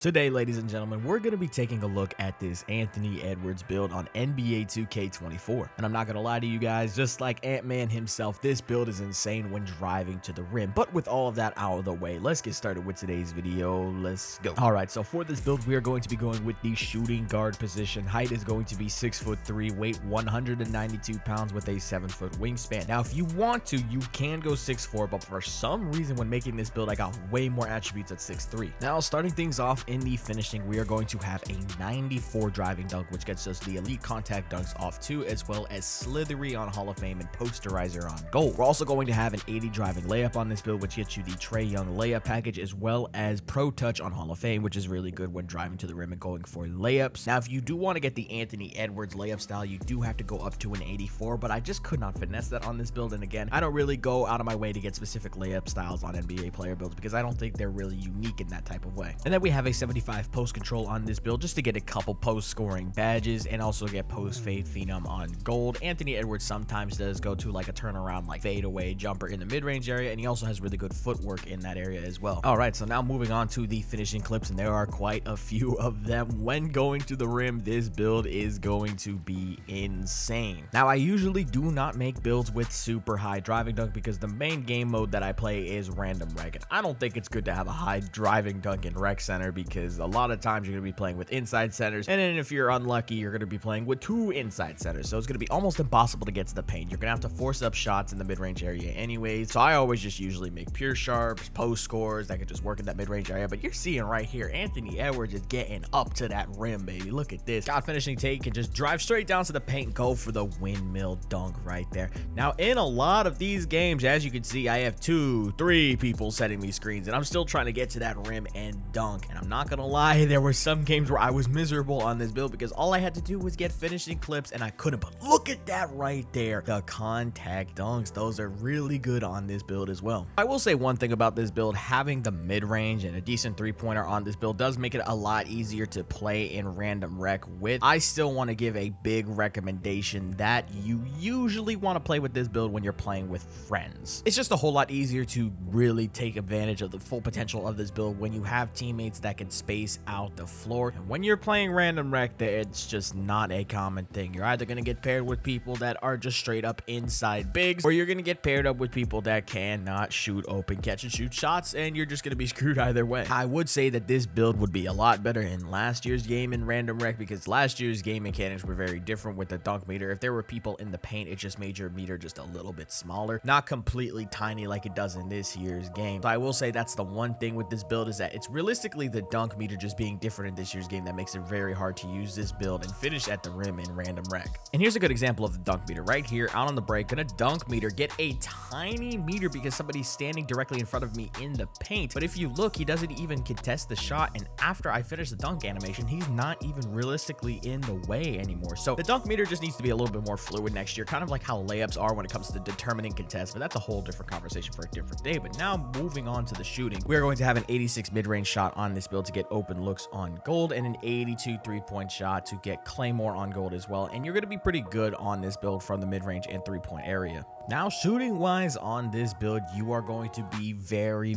Today, ladies and gentlemen, we're going to be taking a look at this Anthony Edwards build on NBA 2K24. And I'm not going to lie to you guys, just like Ant-Man himself, this build is insane when driving to the rim. But with all of that out of the way, let's get started with today's video. Let's go. All right, so for this build, we are going to be going with the shooting guard position. Height is going to be 6'3", weight 192 pounds with a 7-foot wingspan. Now, if you want to, you can go 6'4", but for some reason, when making this build, I got way more attributes at 6'3". Now, starting things off in the finishing, we are going to have a 94 driving dunk, which gets us the elite contact dunks off 2, as well as slithery on Hall of Fame and posterizer on gold. We're also going to have an 80 driving layup on this build, which gets you the Trae Young layup package, as well as pro touch on Hall of Fame, which is really good when driving to the rim and going for layups. Now, if you do want to get the Anthony Edwards layup style, you do have to go up to an 84, but I just could not finesse that on this build. And again, I don't really go out of my way to get specific layup styles on NBA player builds because I don't think they're really unique in that type of way. And then we have a 75 post control on this build just to get a couple post scoring badges and also get post fade phenom on gold. Anthony Edwards sometimes does go to like a turnaround like fadeaway jumper in the mid-range area, and he also has really good footwork in that area as well. All right, so now moving on to the finishing clips, and there are quite a few of them. When going to the rim, this build is going to be insane. Now, I usually do not make builds with super high driving dunk because the main game mode that I play is random rec, and I don't think it's good to have a high driving dunk in rec center because a lot of times you're going to be playing with inside centers, and then if you're unlucky, you're going to be playing with 2 inside centers, so it's going to be almost impossible to get to the paint. You're going to have to force up shots in the mid-range area anyways, so I always just usually make pure sharps, post scores that could just work in that mid-range area. But you're seeing right here, Anthony Edwards is getting up to that rim, baby. Look at this. God finishing take and just drive straight down to the paint and go for the windmill dunk right there. Now, in a lot of these games, as you can see, I have 2-3 people setting me screens, and I'm still trying to get to that rim and dunk. And I'm not going to lie, there were some games where I was miserable on this build because all I had to do was get finishing clips and I couldn't. But look at that right there. The contact dunks, those are really good on this build as well. I will say one thing about this build, having the mid-range and a decent three-pointer on this build does make it a lot easier to play in random rec with. I still want to give a big recommendation that you usually want to play with this build when you're playing with friends. It's just a whole lot easier to really take advantage of the full potential of this build when you have teammates that can space out the floor. And when you're playing random rec, it's just not a common thing. You're either going to get paired with people that are just straight up inside bigs, or you're going to get paired up with people that cannot shoot open catch and shoot shots, and you're just going to be screwed either way. I would say that this build would be a lot better in last year's game in random rec because last year's game mechanics were very different with the dunk meter. If there were people in the paint, it just made your meter just a little bit smaller, not completely tiny like it does in this year's game. So I will say that's the one thing with this build, is that it's realistically the dunk meter just being different in this year's game that makes it very hard to use this build and finish at the rim in random rec. And here's a good example of the dunk meter right here. Out on the break, gonna dunk meter, get a tiny meter because somebody's standing directly in front of me in the paint. But if you look, he doesn't even contest the shot, and after I finish the dunk animation, he's not even realistically in the way anymore. So the dunk meter just needs to be a little bit more fluid next year, kind of like how layups are when it comes to determining contests, but that's a whole different conversation for a different day. But now moving on to the shooting, we're going to have an 86 mid-range shot on this build to get open looks on gold, and an 82 3-point shot to get claymore on gold as well. And you're going to be pretty good on this build from the mid-range and 3-point area. Now, shooting wise on this build, you are going to be very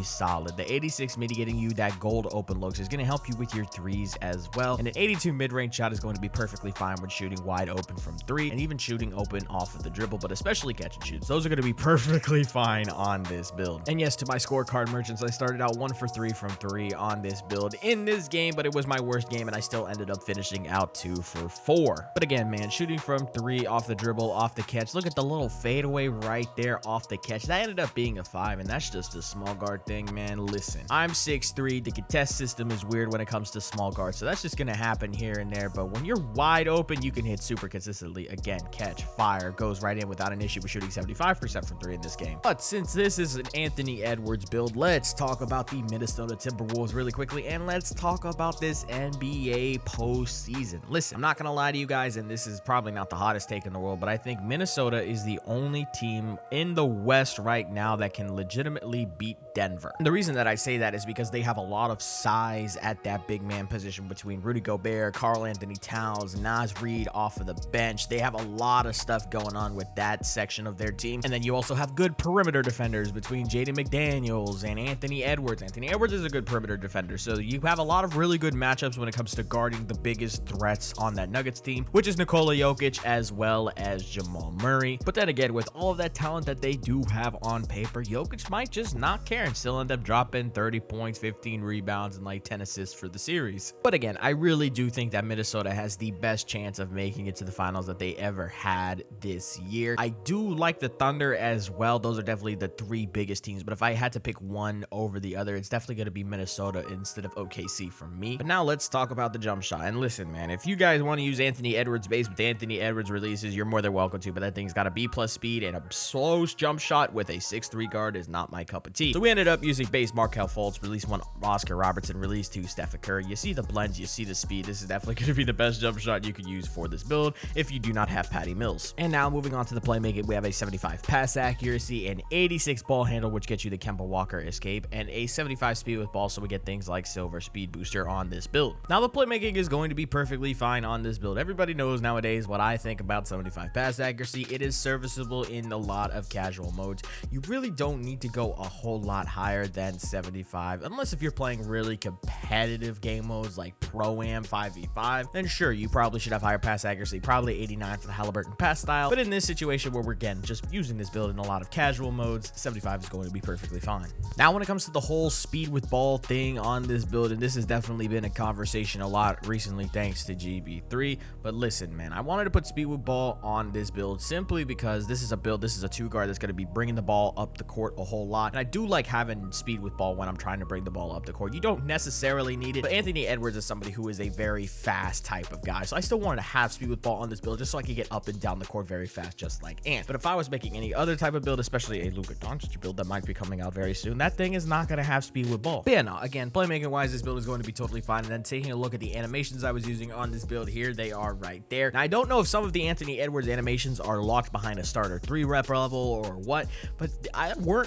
solid. The 86 midi getting you that gold open looks is going to help you with your threes as well. And an 82 mid-range shot is going to be perfectly fine when shooting wide open from 3 and even shooting open off of the dribble, but especially catch and shoots. Those are going to be perfectly fine on this build. And yes, to my scorecard merchants, I started out 1 for 3 from 3 on this build in this game, but it was my worst game and I still ended up finishing out 2 for 4. But again, man, shooting from 3 off the dribble, off the catch, look at the little fadeaway right there off the catch. That ended up being a 5, and that's just a small guard thing, man. Listen, I'm 6'3". The contest system is weird when it comes to small guards, so that's just gonna happen here and there. But when you're wide open, you can hit super consistently. Again, catch, fire, goes right in without an issue with shooting 75% from 3 in this game. But since this is an Anthony Edwards build, let's talk about the Minnesota Timberwolves really quickly, and let's talk about this NBA postseason. Listen, I'm not gonna lie to you guys, and this is probably not the hottest take in the world, but I think Minnesota is the only only team in the West right now that can legitimately beat Denver. And the reason that I say that is because they have a lot of size at that big man position between Rudy Gobert, Karl Anthony Towns, Naz Reid off of the bench. They have a lot of stuff going on with that section of their team. And then you also have good perimeter defenders between Jaden McDaniels and Anthony Edwards. Anthony Edwards is a good perimeter defender. So you have a lot of really good matchups when it comes to guarding the biggest threats on that Nuggets team, which is Nikola Jokic as well as Jamal Murray. But then again, with all of that talent that they do have on paper, Jokic might just not care and still end up dropping 30 points, 15 rebounds, and like 10 assists for the series. But again, I really do think that Minnesota has the best chance of making it to the finals that they ever had this year. I do like the Thunder as well. Those are definitely the three biggest teams, but if I had to pick one over the other, it's definitely going to be Minnesota instead of OKC for me. But now let's talk about the jump shot. And listen, man, if you guys want to use Anthony Edwards base with Anthony Edwards releases, you're more than welcome to, but that thing's got a B+ speed, and a slow jump shot with a 6'3" guard is not my cup of tea. So we ended up using base Markelle Fultz, release 1 Oscar Robertson, release 2 Steph Curry. You see the blends, you see the speed. This is definitely going to be the best jump shot you could use for this build if you do not have Patty Mills. And now moving on to the playmaking, we have a 75 pass accuracy, an 86 ball handle, which gets you the Kemba Walker escape, and a 75 speed with ball, so we get things like silver speed booster on this build. Now the playmaking is going to be perfectly fine on this build. Everybody knows nowadays what I think about 75 pass accuracy. It is serviceable in a lot of casual modes. You really don't need to go a whole lot higher than 75, unless if you're playing really competitive game modes like Pro-Am 5v5, then sure, you probably should have higher pass accuracy, probably 89 for the Halliburton pass style. But in this situation where we're again just using this build in a lot of casual modes, 75 is going to be perfectly fine. Now when it comes to the whole speed with ball thing on this build, and this has definitely been a conversation a lot recently thanks to GB3, but listen, man, I wanted to put speed with ball on this build simply because this is a build, this is a 2-guard that's going to be bringing the ball up the court a whole lot, and I do like having speed with ball when I'm trying to bring the ball up the court. You don't necessarily need it, but Anthony Edwards is somebody who is a very fast type of guy, so I still wanted to have speed with ball on this build just so I could get up and down the court very fast, just like Ant. But if I was making any other type of build, especially a Luka Doncic build that might be coming out very soon, that thing is not going to have speed with ball. But yeah, no, again, playmaking wise, this build is going to be totally fine. And then taking a look at the animations I was using on this build, here they are right there. Now I don't know if some of the Anthony Edwards animations are locked behind a starter 3 rep level or what, but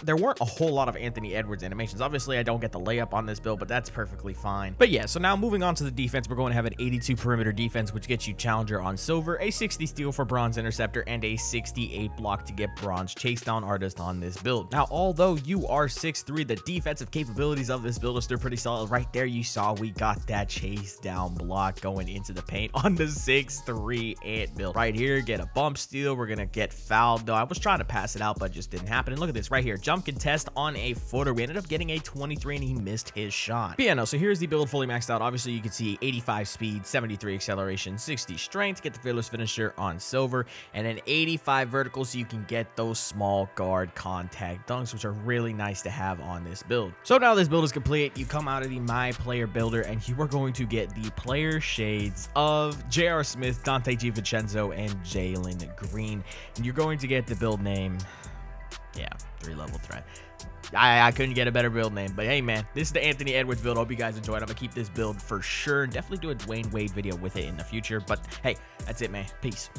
there weren't a whole lot of Anthony Edwards animations. Obviously I don't get the layup on this build, but that's perfectly fine. But yeah, so now moving on to the defense, we're going to have an 82 perimeter defense, which gets you challenger on silver, a 60 steal for bronze interceptor, and a 68 block to get bronze chase down artist on this build. Now although you are 6'3", the defensive capabilities of this build are still pretty solid. Right there you saw we got that chase down block going into the paint on the 6'3" Ant build. Right here, get a bump steal. We're gonna get fouled though. I was trying to pass it out, but it just didn't happen. And look at this right here, jump contest on a footer. We ended up getting a 23 and he missed his shot. But yeah, no, so here's the build fully maxed out. Obviously you can see 85 speed, 73 acceleration, 60 strength, get the fearless finisher on silver, and then 85 vertical so you can get those small guard contact dunks, which are really nice to have on this build. So now this build is complete. You come out of the My Player Builder and you are going to get the player shades of J.R. Smith, Dante DiVincenzo, and Jalen Green. And you're going to get the build name, yeah, 3-level threat. I couldn't get a better build name, but hey man, this is the Anthony Edwards build. Hope you guys enjoyed. I'm gonna keep this build for sure. Definitely do a Dwayne Wade video with it in the future, but hey, that's it, man. Peace.